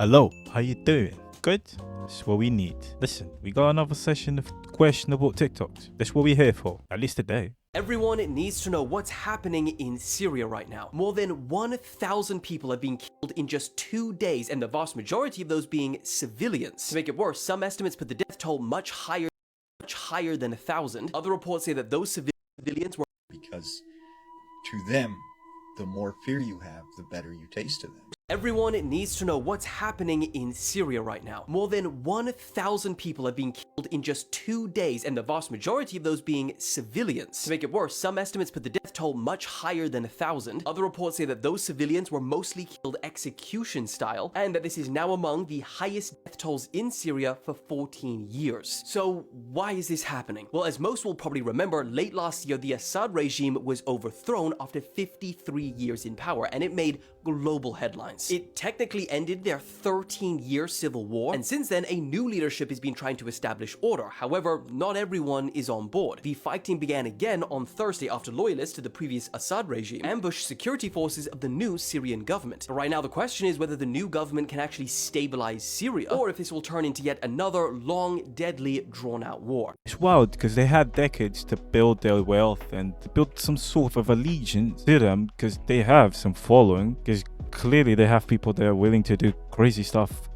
Hello, how you doing? Good? That's what we need. Listen, we got another session of questionable TikToks. That's what we're here for, at least today. Everyone needs to know what's happening in Syria right now. More than 1,000 people have been killed in just 2 days, and the vast majority of those being civilians. To make it worse, some estimates put the death toll much higher than 1,000. Other reports say that those civilians were because to them, the more fear you have, the better you taste to them. Everyone needs to know what's happening in Syria right now. More than 1,000 people have been killed in just 2 days, and the vast majority of those being civilians. To make it worse, some estimates put the death toll much higher than 1,000. Other reports say that those civilians were mostly killed execution style, and that this is now among the highest death tolls in Syria for 14 years. So why is this happening? Well, as most will probably remember, late last year, the Assad regime was overthrown after 53 years in power, and it made global headlines. It technically ended their 13-year civil war, and since then, a new leadership has been trying to establish order. However, not everyone is on board. The fighting began again on Thursday after loyalists to the previous Assad regime ambushed security forces of the new Syrian government. But right now, the question is whether the new government can actually stabilize Syria, or if this will turn into yet another long, deadly, drawn-out war. It's wild because they had decades to build their wealth and to build some sort of allegiance to them because they have some following, because clearly they have people that are willing to do crazy stuff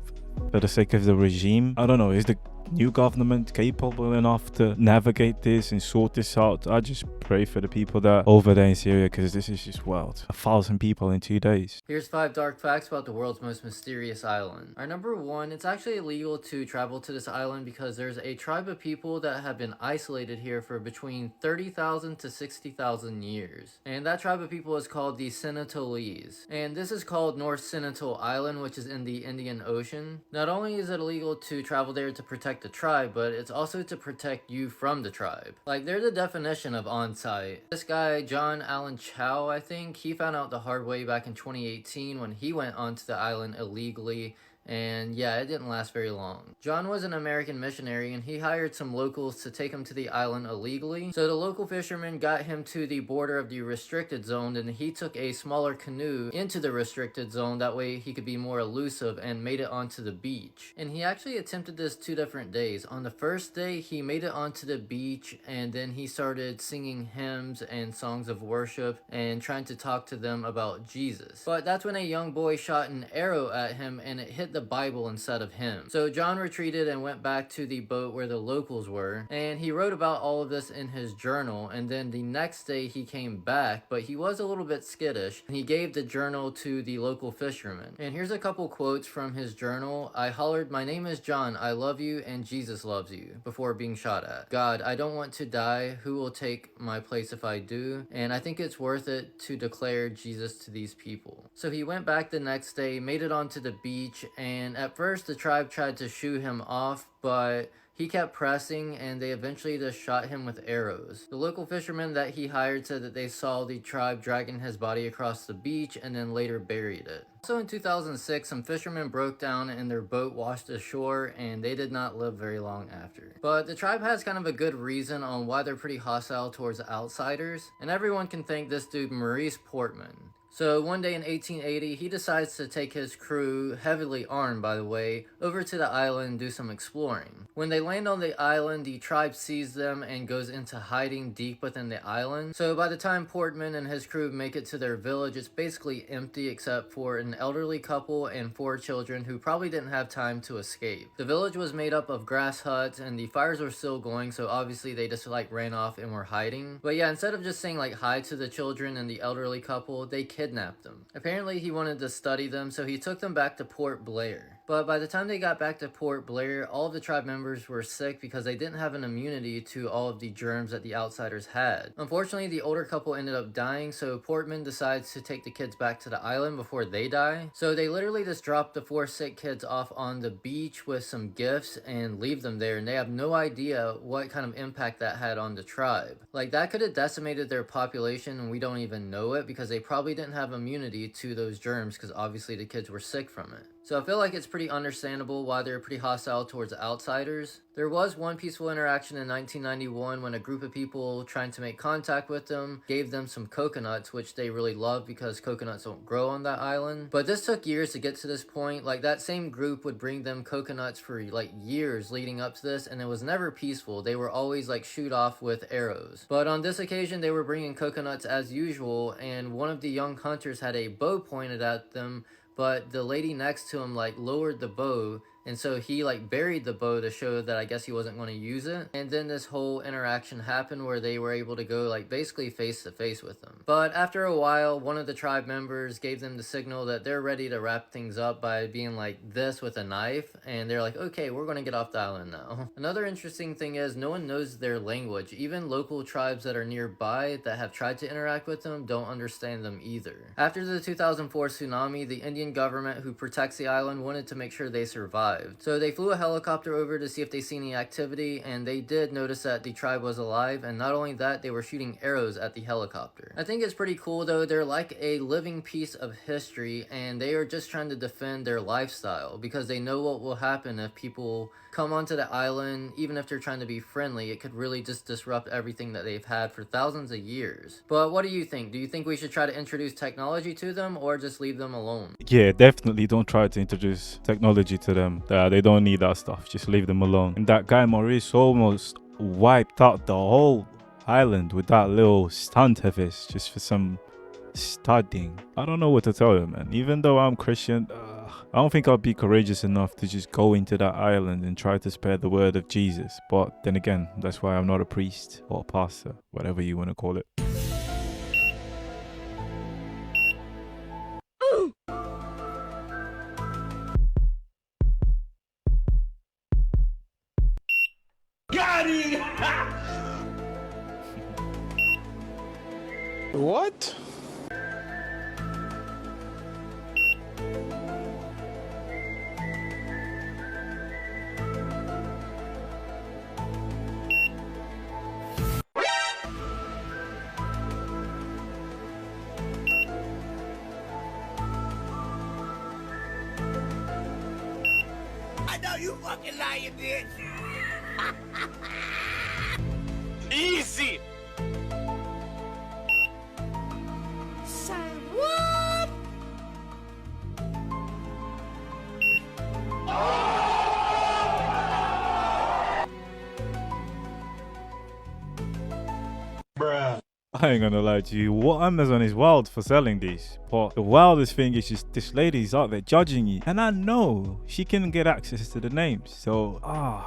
for the sake of the regime. I don't know, is the new government capable enough to navigate this and sort this out? I just pray for the people that are over there in Syria, because this is just wild. 1,000 people in 2 days. Here's 5 dark facts about the world's most mysterious island. Our number 1, it's actually illegal to travel to this island because there's a tribe of people that have been isolated here for between 30,000 to 60,000 years. And that tribe of people is called the Sentinelese. And this is called North Sentinel Island, which is in the Indian Ocean. Not only is it illegal to travel there to protect the tribe, but it's also to protect you from the tribe. Like, they're the definition of on-site. This guy, John Allen Chow, I think, he found out the hard way back in 2018 when he went onto the island illegally. And yeah, it didn't last very long. John was an American missionary, and he hired some locals to take him to the island illegally. So the local fishermen got him to the border of the restricted zone, and he took a smaller canoe into the restricted zone. That way he could be more elusive and made it onto the beach. And he actually attempted this 2 different days. On the first day, he made it onto the beach, and then he started singing hymns and songs of worship and trying to talk to them about Jesus. But that's when a young boy shot an arrow at him, and it hit the Bible instead of him. So John retreated and went back to the boat where the locals were, and he wrote about all of this in his journal. And then the next day he came back, but he was a little bit skittish, and he gave the journal to the local fishermen. And here's a couple quotes from his journal. I hollered, "My name is John, I love you and Jesus loves you," before being shot at. "God, I don't want to die. Who will take my place if I do? And I think it's worth it to declare Jesus to these people." So he went back the next day, made it onto the beach, and at first the tribe tried to shoo him off, but he kept pressing, and they eventually just shot him with arrows. The local fishermen that he hired said that they saw the tribe dragging his body across the beach and then later buried it. Also in 2006, some fishermen broke down and their boat washed ashore, and they did not live very long after. But the tribe has kind of a good reason on why they're pretty hostile towards outsiders, and everyone can thank this dude Maurice Portman. So one day in 1880, he decides to take his crew, heavily armed by the way, over to the island and do some exploring. When they land on the island, the tribe sees them and goes into hiding deep within the island. So by the time Portman and his crew make it to their village, it's basically empty except for an elderly couple and 4 children who probably didn't have time to escape. The village was made up of grass huts, and the fires were still going, so obviously they just ran off and were hiding. But yeah, instead of just saying hi to the children and the elderly couple, they kidnapped them. Apparently he wanted to study them, so he took them back to Port Blair. But by the time they got back to Port Blair, all of the tribe members were sick because they didn't have an immunity to all of the germs that the outsiders had. Unfortunately, the older couple ended up dying, so Portman decides to take the kids back to the island before they die. So they literally just drop the 4 sick kids off on the beach with some gifts and leave them there, and they have no idea what kind of impact that had on the tribe. Like, that could have decimated their population, and we don't even know it because they probably didn't have immunity to those germs because obviously the kids were sick from it. So I feel like it's pretty understandable why they're pretty hostile towards outsiders. There was one peaceful interaction in 1991 when a group of people trying to make contact with them gave them some coconuts, which they really loved because coconuts don't grow on that island. But this took years to get to this point. Like, that same group would bring them coconuts for like years leading up to this, and it was never peaceful. They were always like shoot off with arrows. But on this occasion, they were bringing coconuts as usual, and one of the young hunters had a bow pointed at them, but the lady next to him like lowered the bow, and so he like buried the bow to show that I guess he wasn't going to use it. And then this whole interaction happened where they were able to go like basically face to face with them. But after a while, one of the tribe members gave them the signal that they're ready to wrap things up by being like this with a knife, and they're like, okay, we're going to get off the island now. Another interesting thing is no one knows their language. Even local tribes that are nearby that have tried to interact with them don't understand them either. After the 2004 tsunami, the Indian government who protects the island wanted to make sure they survived. So they flew a helicopter over to see if they see any activity, and they did notice that the tribe was alive, and not only that, they were shooting arrows at the helicopter. I think it's pretty cool though. They're like a living piece of history, and they are just trying to defend their lifestyle because they know what will happen if people come onto the island. Even if they're trying to be friendly, it could really just disrupt everything that they've had for thousands of years. But what do you think? Do you think we should try to introduce technology to them or just leave them alone? Yeah, definitely don't try to introduce technology to them. They don't need that stuff. Just leave them alone. And that guy Maurice almost wiped out the whole island with that little stunt of his just for some studying. I don't know what to tell you, man. Even though I'm Christian, I don't think I'll be courageous enough to just go into that island and try to spread the word of Jesus. But then again, that's why I'm not a priest or a pastor, whatever you want to call it. Got him! What? I know you fucking lying, bitch! Easy! Say what? Bruh. I ain't gonna lie to you, what Amazon is wild for selling these, but the wildest thing is just this lady's out there judging you, and I know she can get access to the names, so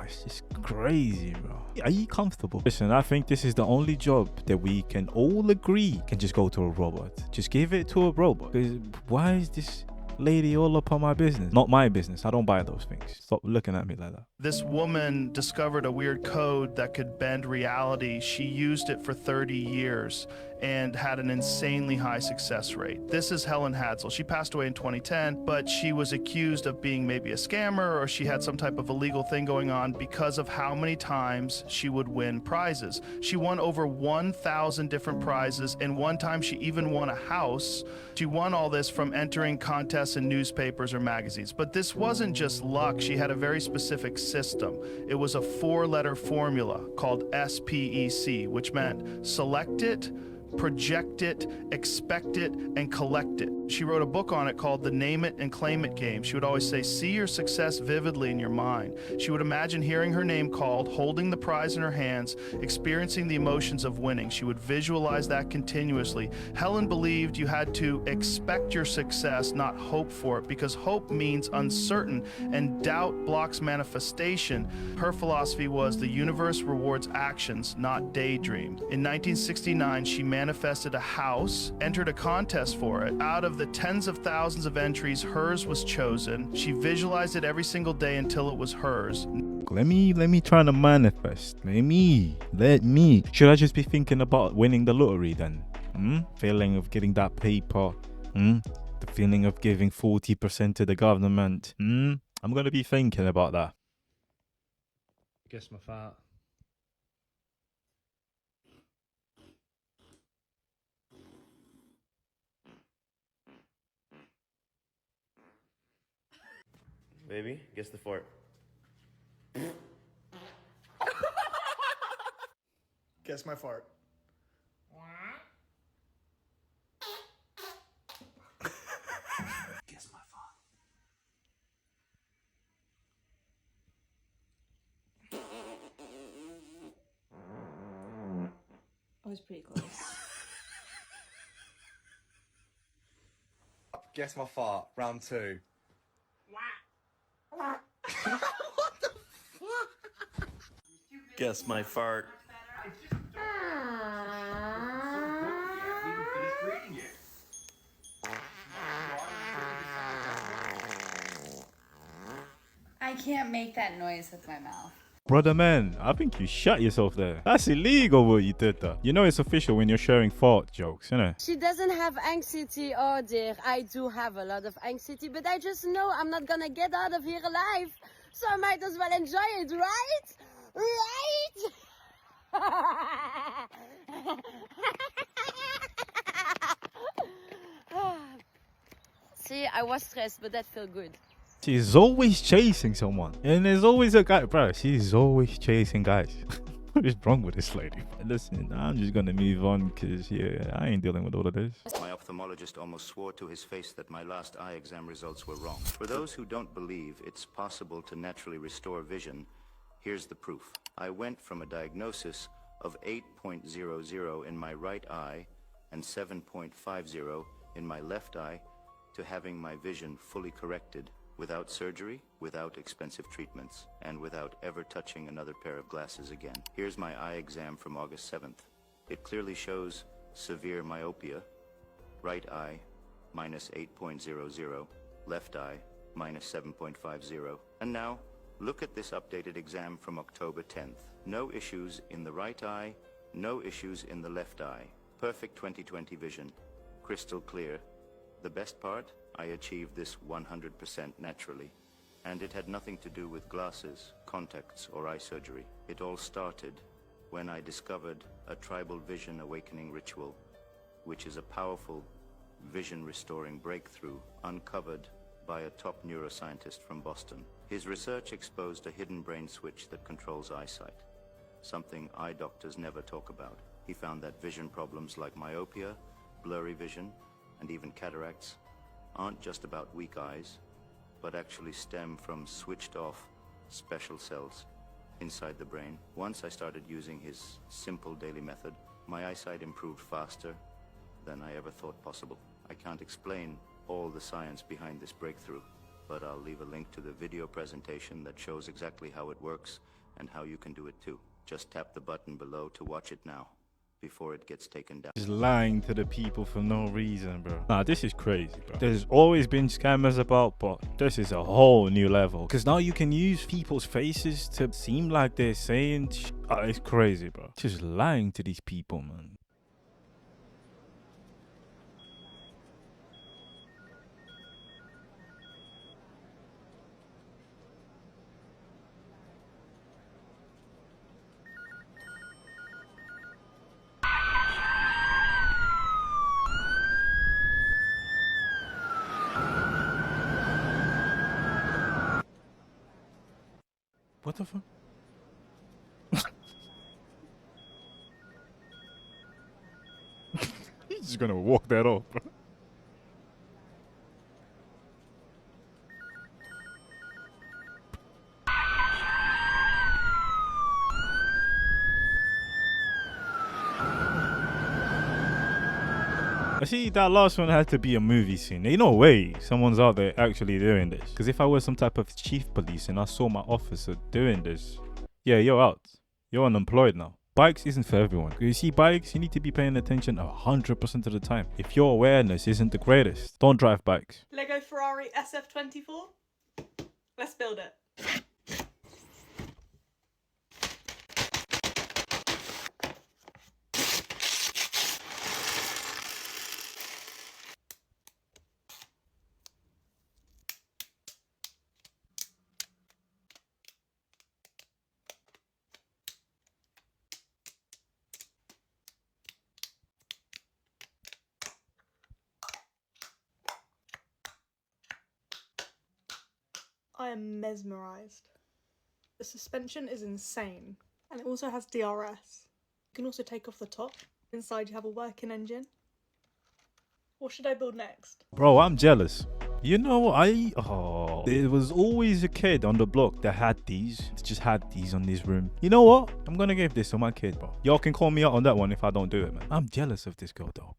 it's just crazy, bro. Are you comfortable? Listen, I think this is the only job that we can all agree can just go to a robot. Just give it to a robot, because why is this lady all up on my business? Not my business. I don't buy those things. Stop looking at me like that. This woman discovered a weird code that could bend reality. She used it for 30 years and had an insanely high success rate. This is Helen Hadsel. She passed away in 2010, but she was accused of being maybe a scammer, or she had some type of illegal thing going on because of how many times she would win prizes. She won over 1,000 different prizes, and one time she even won a house. She won all this from entering contests in newspapers or magazines. But this wasn't just luck. She had a very specific system. It was a 4-letter formula called SPEC, which meant select it, project it, expect it, and collect it. She wrote a book on it called The Name It and Claim It Game. She would always say, see your success vividly in your mind. She would imagine hearing her name called, holding the prize in her hands, experiencing the emotions of winning. She would visualize that continuously. Helen believed you had to expect your success, not hope for it, because hope means uncertain and doubt blocks manifestation. Her philosophy was the universe rewards actions, not daydream. In 1969, she manifested a house, entered a contest for it. Out of the tens of thousands of entries, hers was chosen. She visualized it every single day until it was hers. Let me try to manifest. Let me. Should I just be thinking about winning the lottery then? Feeling of getting that paper. The feeling of giving 40% to the government. I'm gonna be thinking about that. Guess my fart. Baby, guess the fart. Guess my fart. Guess my fart. I was pretty close. Guess my fart. Round 2. Guess my fart. I can't make that noise with my mouth. Brother man, I think you shot yourself there. That's illegal what you did there. You know it's official when you're sharing fart jokes, you know? She doesn't have anxiety. Oh dear, I do have a lot of anxiety, but I just know I'm not gonna get out of here alive. So I might as well enjoy it, right? Right? See, I was stressed, but that felt good. She's always chasing someone. And there's always a guy, bro. She's always chasing guys. What is wrong with this lady? Listen, I'm just gonna move on because, yeah, I ain't dealing with all of this. My ophthalmologist almost swore to his face that my last eye exam results were wrong. For those who don't believe it's possible to naturally restore vision, here's the proof. I went from a diagnosis of 8.00 in my right eye and 7.50 in my left eye to having my vision fully corrected without surgery, without expensive treatments, and without ever touching another pair of glasses again. Here's my eye exam from August 7th. It clearly shows severe myopia, right eye minus 8.00, left eye minus 7.50. And now, look at this updated exam from October 10th. No issues in the right eye, no issues in the left eye. Perfect 20/20 vision, crystal clear. The best part? I achieved this 100% naturally. And it had nothing to do with glasses, contacts, or eye surgery. It all started when I discovered a tribal vision awakening ritual, which is a powerful vision-restoring breakthrough uncovered by a top neuroscientist from Boston. His research exposed a hidden brain switch that controls eyesight, something eye doctors never talk about. He found that vision problems like myopia, blurry vision, and even cataracts aren't just about weak eyes, but actually stem from switched-off special cells inside the brain. Once I started using his simple daily method, my eyesight improved faster than I ever thought possible. I can't explain all the science behind this breakthrough, but I'll leave a link to the video presentation that shows exactly how it works and how you can do it too. Just tap the button below to watch it now, before it gets taken down. Just lying to the people for no reason, bro. Nah, this is crazy, bro. There's always been scammers about, but this is a whole new level. Because now you can use people's faces to seem like they're saying it's crazy, bro. Just lying to these people, man. What the fuck? He's just gonna walk that off, bro. I see that last one had to be a movie scene. Ain't no way someone's out there actually doing this. Because if I was some type of chief police and I saw my officer doing this, yeah, you're out. You're unemployed now. Bikes isn't for everyone. You see, bikes, you need to be paying attention 100% of the time. If your awareness isn't the greatest, don't drive bikes. Lego Ferrari SF24. Let's build it. I am mesmerised. The suspension is insane, and it also has DRS. You can also take off the top. Inside you have a working engine. What should I build next? Bro, I'm jealous. You know, there was always a kid on the block that had these. Just had these on this room. You know what? I'm gonna give this to my kid, bro. Y'all can call me out on that one if I don't do it, man. I'm jealous of this girl, though.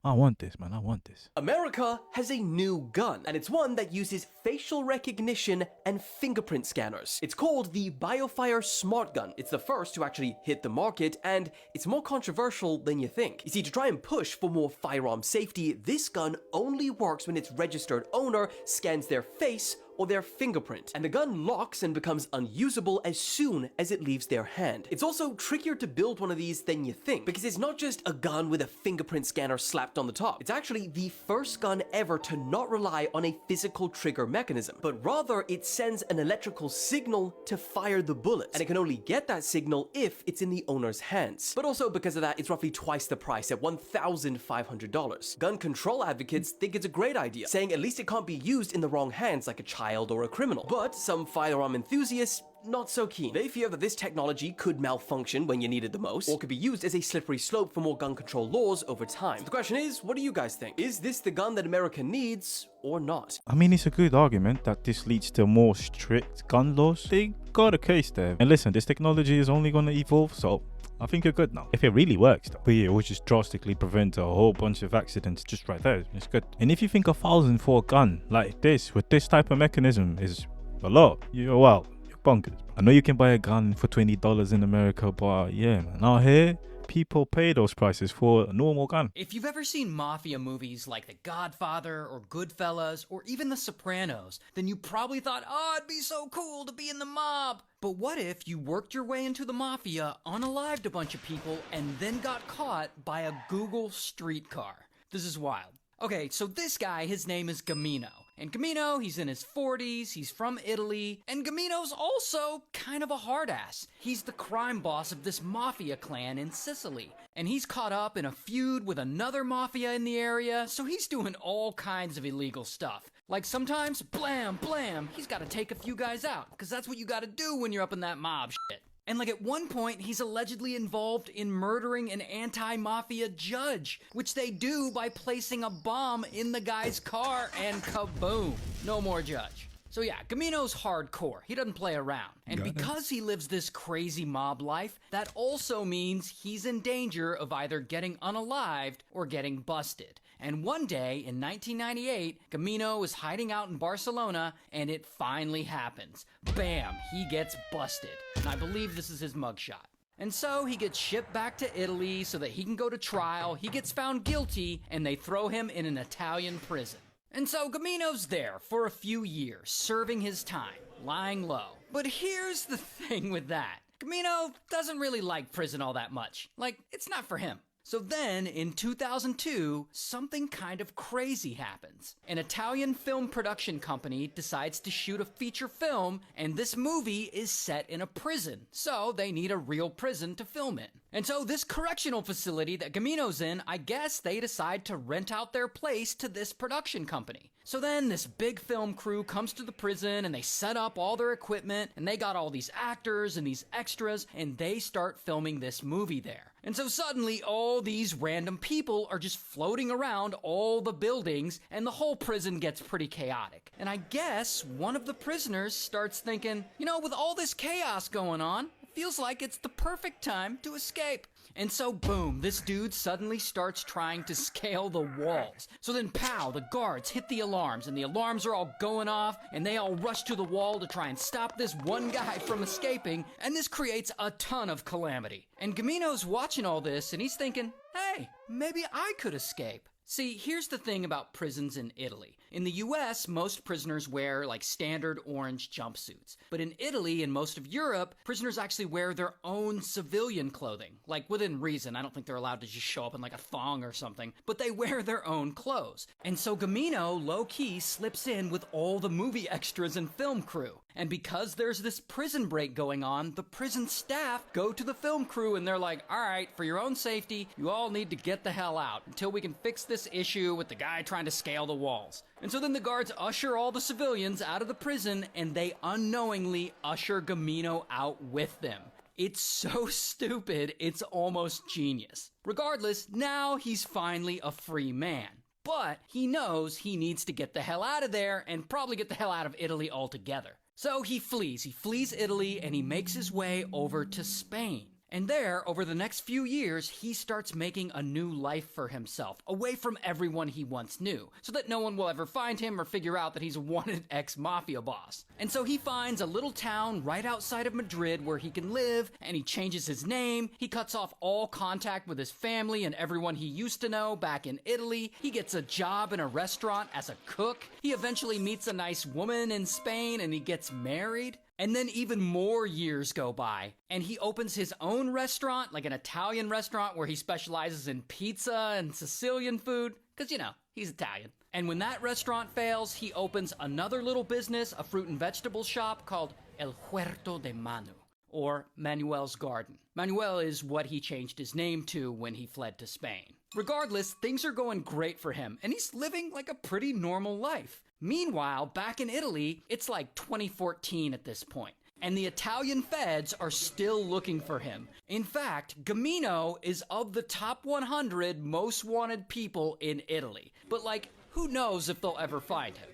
I want this, man. I want this. America has a new gun, and it's one that uses facial recognition and fingerprint scanners. It's called the BioFire Smart Gun. It's the first to actually hit the market, and it's more controversial than you think. You see, to try and push for more firearm safety, this gun only works when its registered owner scans their face or their fingerprint, and the gun locks and becomes unusable as soon as it leaves their hand. It's also trickier to build one of these than you think, because it's not just a gun with a fingerprint scanner slapped on the top. It's actually the first gun ever to not rely on a physical trigger mechanism, but rather it sends an electrical signal to fire the bullet, and it can only get that signal if it's in the owner's hands. But also because of that, it's roughly twice the price at $1,500. Gun control advocates think it's a great idea, saying at least it can't be used in the wrong hands like a child or a criminal. But some firearm enthusiasts not so keen. They fear that this technology could malfunction when you need it the most, or could be used as a slippery slope for more gun control laws over time. So the question is, what do you guys think? Is this the gun that America needs or not? I mean, it's a good argument that this leads to more strict gun laws. They got a case there. And listen, this technology is only going to evolve, so I think you're good now. If it really works, though. But yeah, it would just drastically prevent a whole bunch of accidents just right there. It's good. And if you think 1,000 for a gun like this, with this type of mechanism, is a lot, you're bonkers. I know you can buy a gun for $20 in America, but yeah, man, out here, people pay those prices for a normal gun. If you've ever seen mafia movies like The Godfather or Goodfellas or even The Sopranos, then you probably thought, oh, it'd be so cool to be in the mob. But what if you worked your way into the mafia, unalived a bunch of people, and then got caught by a Google streetcar? This is wild. Okay, so this guy, his name is Gamino. And Gamino, he's in his 40s, he's from Italy, and Gamino's also kind of a hard ass. He's the crime boss of this mafia clan in Sicily. And he's caught up in a feud with another mafia in the area, so he's doing all kinds of illegal stuff. Like sometimes, blam, blam, he's gotta take a few guys out, because that's what you gotta do when you're up in that mob shit. And like at one point, he's allegedly involved in murdering an anti-mafia judge, which they do by placing a bomb in the guy's car and kaboom, no more judge. So yeah, Gamino's hardcore. He doesn't play around. And because he lives this crazy mob life, that also means he's in danger of either getting unalived or getting busted. And one day, in 1998, Gamino was hiding out in Barcelona, and it finally happens. Bam! He gets busted. And I believe this is his mugshot. And so he gets shipped back to Italy so that he can go to trial, he gets found guilty, and they throw him in an Italian prison. And so Gamino's there for a few years, serving his time, lying low. But here's the thing with that. Gamino doesn't really like prison all that much. Like, it's not for him. So then, in 2002, something kind of crazy happens. An Italian film production company decides to shoot a feature film, and this movie is set in a prison, so they need a real prison to film in. And so this correctional facility that Gamino's in, I guess they decide to rent out their place to this production company. So then this big film crew comes to the prison and they set up all their equipment and they got all these actors and these extras and they start filming this movie there. And so suddenly all these random people are just floating around all the buildings and the whole prison gets pretty chaotic. And I guess one of the prisoners starts thinking, you know, with all this chaos going on, it feels like it's the perfect time to escape. And so boom, this dude suddenly starts trying to scale the walls. So then pow, the guards hit the alarms and the alarms are all going off and they all rush to the wall to try and stop this one guy from escaping, and this creates a ton of calamity. And Gamino's watching all this and he's thinking, hey, maybe I could escape. See, here's the thing about prisons in Italy. In the US, most prisoners wear like standard orange jumpsuits. But in Italy and most of Europe, prisoners actually wear their own civilian clothing. Like within reason, I don't think they're allowed to just show up in like a thong or something, but they wear their own clothes. And so Gamino low-key slips in with all the movie extras and film crew. And because there's this prison break going on, the prison staff go to the film crew and they're like, all right, for your own safety, you all need to get the hell out until we can fix this issue with the guy trying to scale the walls. And so then the guards usher all the civilians out of the prison, and they unknowingly usher Gamino out with them. It's so stupid, it's almost genius. Regardless, now he's finally a free man. But he knows he needs to get the hell out of there and probably get the hell out of Italy altogether. So he flees. He flees Italy and he makes his way over to Spain. And there, over the next few years, he starts making a new life for himself, away from everyone he once knew, so that no one will ever find him or figure out that he's a wanted ex-mafia boss. And so he finds a little town right outside of Madrid where he can live, and he changes his name, he cuts off all contact with his family and everyone he used to know back in Italy, he gets a job in a restaurant as a cook, he eventually meets a nice woman in Spain and he gets married. And then even more years go by, and he opens his own restaurant, like an Italian restaurant where he specializes in pizza and Sicilian food, because, you know, he's Italian. And when that restaurant fails, he opens another little business, a fruit and vegetable shop called El Huerto de Manu, or Manuel's Garden. Manuel is what he changed his name to when he fled to Spain. Regardless, things are going great for him, and he's living like a pretty normal life. Meanwhile, back in Italy, it's like 2014 at this point, and the Italian feds are still looking for him. In fact, Gamino is of the top 100 most wanted people in Italy. But like, who knows if they'll ever find him?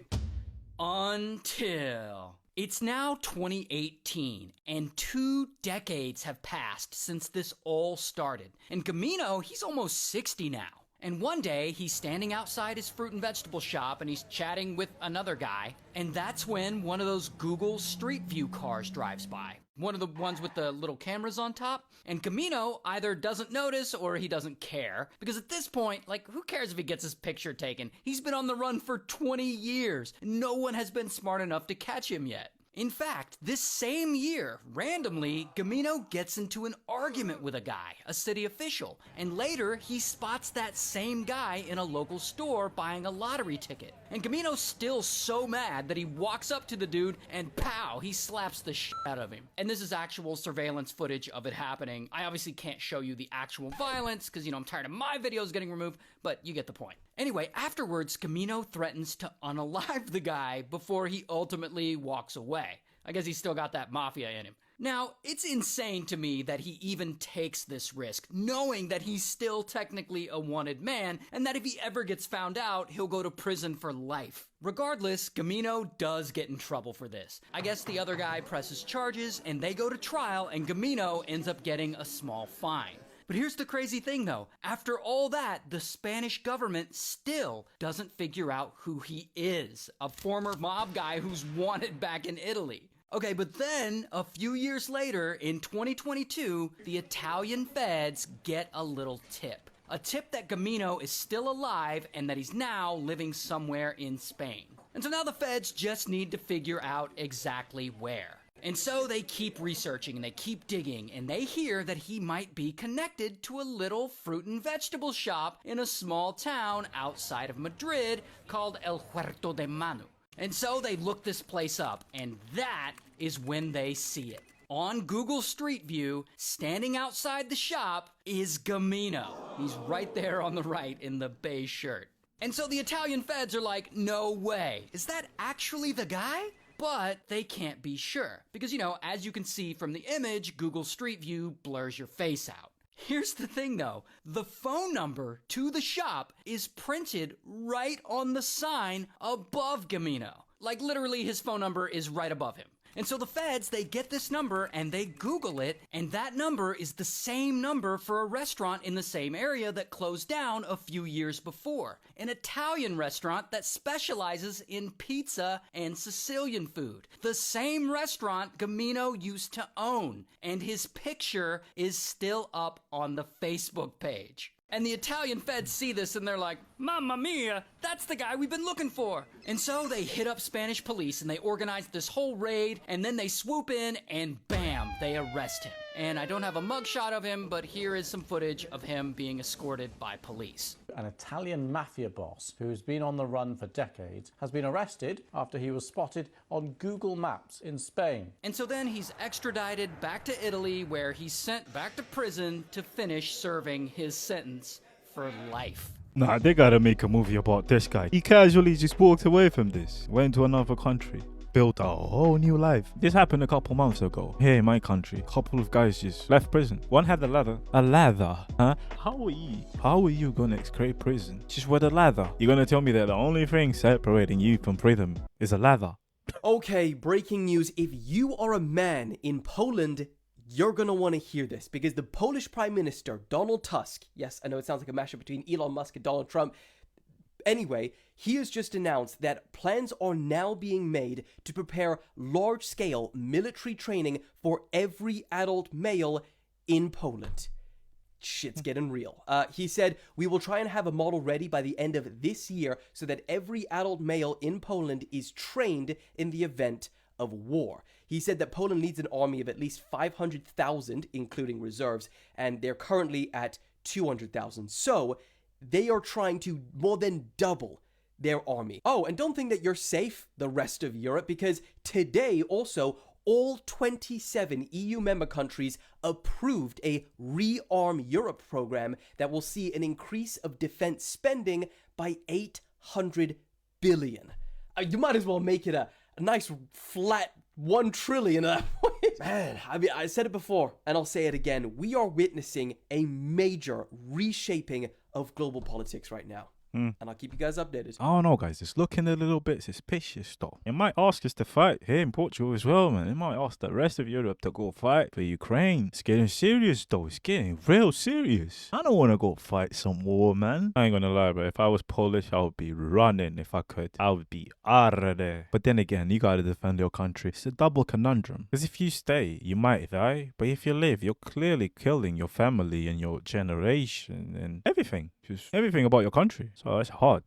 Until... It's now 2018, and 2 decades have passed since this all started. And Gamino, he's almost 60 now. And one day, he's standing outside his fruit and vegetable shop and he's chatting with another guy. And that's when one of those Google Street View cars drives by. One of the ones with the little cameras on top. And Gamino either doesn't notice or he doesn't care. Because at this point, like, who cares if he gets his picture taken? He's been on the run for 20 years. No one has been smart enough to catch him yet. In fact, this same year, randomly, Gamino gets into an argument with a guy, a city official, and later he spots that same guy in a local store buying a lottery ticket. And Gamino's still so mad that he walks up to the dude and pow, he slaps the shit out of him. And this is actual surveillance footage of it happening. I obviously can't show you the actual violence because, you know, I'm tired of my videos getting removed, but you get the point. Anyway, afterwards, Gamino threatens to unalive the guy before he ultimately walks away. I guess he's still got that mafia in him. Now, it's insane to me that he even takes this risk, knowing that he's still technically a wanted man, and that if he ever gets found out, he'll go to prison for life. Regardless, Gamino does get in trouble for this. I guess the other guy presses charges, and they go to trial, and Gamino ends up getting a small fine. But here's the crazy thing though, after all that, the Spanish government still doesn't figure out who he is, a former mob guy who's wanted back in Italy. Okay, but then, a few years later, in 2022, the Italian feds get a little tip. A tip that Gamino is still alive and that he's now living somewhere in Spain. And so now the feds just need to figure out exactly where. And so they keep researching and they keep digging and they hear that he might be connected to a little fruit and vegetable shop in a small town outside of Madrid called El Huerto de Manu. And so they look this place up, and that is when they see it. On Google Street View, standing outside the shop, is Gamino. He's right there on the right in the beige shirt. And so the Italian feds are like, no way. Is that actually the guy? But they can't be sure. Because, you know, as you can see from the image, Google Street View blurs your face out. Here's the thing though, the phone number to the shop is printed right on the sign above Gamino. Like literally his phone number is right above him. And so the feds, they get this number and they Google it, and that number is the same number for a restaurant in the same area that closed down a few years before. An Italian restaurant that specializes in pizza and Sicilian food. The same restaurant Gamino used to own, and his picture is still up on the Facebook page. And the Italian feds see this and they're like, Mamma mia, that's the guy we've been looking for. And so they hit up Spanish police and they organize this whole raid, and then they swoop in and bam, they arrest him. And I don't have a mugshot of him, but here is some footage of him being escorted by police. An Italian mafia boss who's been on the run for decades has been arrested after he was spotted on Google Maps in Spain. And so then he's extradited back to Italy, where he's sent back to prison to finish serving his sentence for life. Nah, they gotta make a movie about this guy. He casually just walked away from this, went to another country, built a whole new life. This happened a couple months ago. Here in my country, a couple of guys just left prison. One had a ladder. A ladder? Huh? How are you gonna escape prison just with a ladder? You're gonna tell me that the only thing separating you from prison is a ladder? Okay, breaking news. If you are a man in Poland, you're gonna want to hear this, because the Polish Prime Minister, Donald Tusk, yes, I know it sounds like a mashup between Elon Musk and Donald Trump. Anyway, he has just announced that plans are now being made to prepare large-scale military training for every adult male in Poland. Shit's getting real. He said, we will try and have a model ready by the end of this year so that every adult male in Poland is trained in the event of war. He said that Poland needs an army of at least 500,000, including reserves, and they're currently at 200,000. So they are trying to more than double their army. Oh, and don't think that you're safe, the rest of Europe, because today also all 27 EU member countries approved a Rearm Europe program that will see an increase of defense spending by 800 billion. You might as well make it a nice flat 1 trillion at that point. Man, I mean, I said it before and I'll say it again. We are witnessing a major reshaping of global politics right now. And I'll keep you guys updated. I don't know, guys. It's looking a little bit suspicious, though. It might ask us to fight here in Portugal as well, man. It might ask the rest of Europe to go fight for Ukraine. It's getting serious, though. It's getting real serious. I don't want to go fight some war, man. I ain't gonna lie, but if I was Polish, I would be running if I could. I would be out of there. But then again, you gotta defend your country. It's a double conundrum. Because if you stay, you might die. But if you live, you're clearly killing your family and your generation and everything. Just everything about your country. So it's hard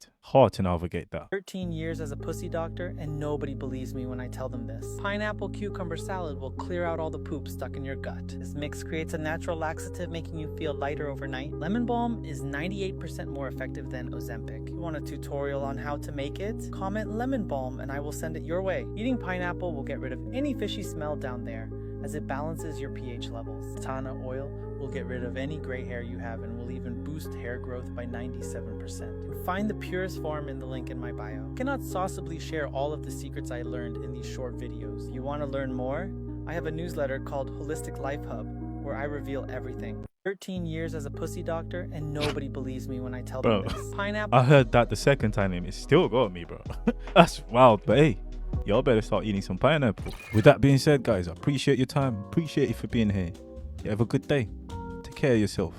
to navigate that. 13 years as a pussy doctor, and nobody believes me when I tell them this. Pineapple cucumber salad will clear out all the poop stuck in your gut. This mix creates a natural laxative, making you feel lighter overnight. Lemon balm is 98% more effective than Ozempic. If you want a tutorial on how to make it, comment lemon balm and I will send it your way. Eating pineapple will get rid of any fishy smell down there, as it balances your pH levels. Tana oil will get rid of any gray hair you have and will even boost hair growth by 97%. You'll find the purest form in the link in my bio. I cannot saucibly share all of the secrets I learned in these short videos. If you want to learn more, I have a newsletter called Holistic Life Hub, where I reveal everything. 13 years as a pussy doctor, and nobody believes me when I tell them this. Pineapple. I heard that the second time and it still got me, bro. That's wild, but hey, y'all better start eating some pineapple. With that being said, guys, I appreciate your time. Appreciate you for being here. You have a good day. Take care of yourself.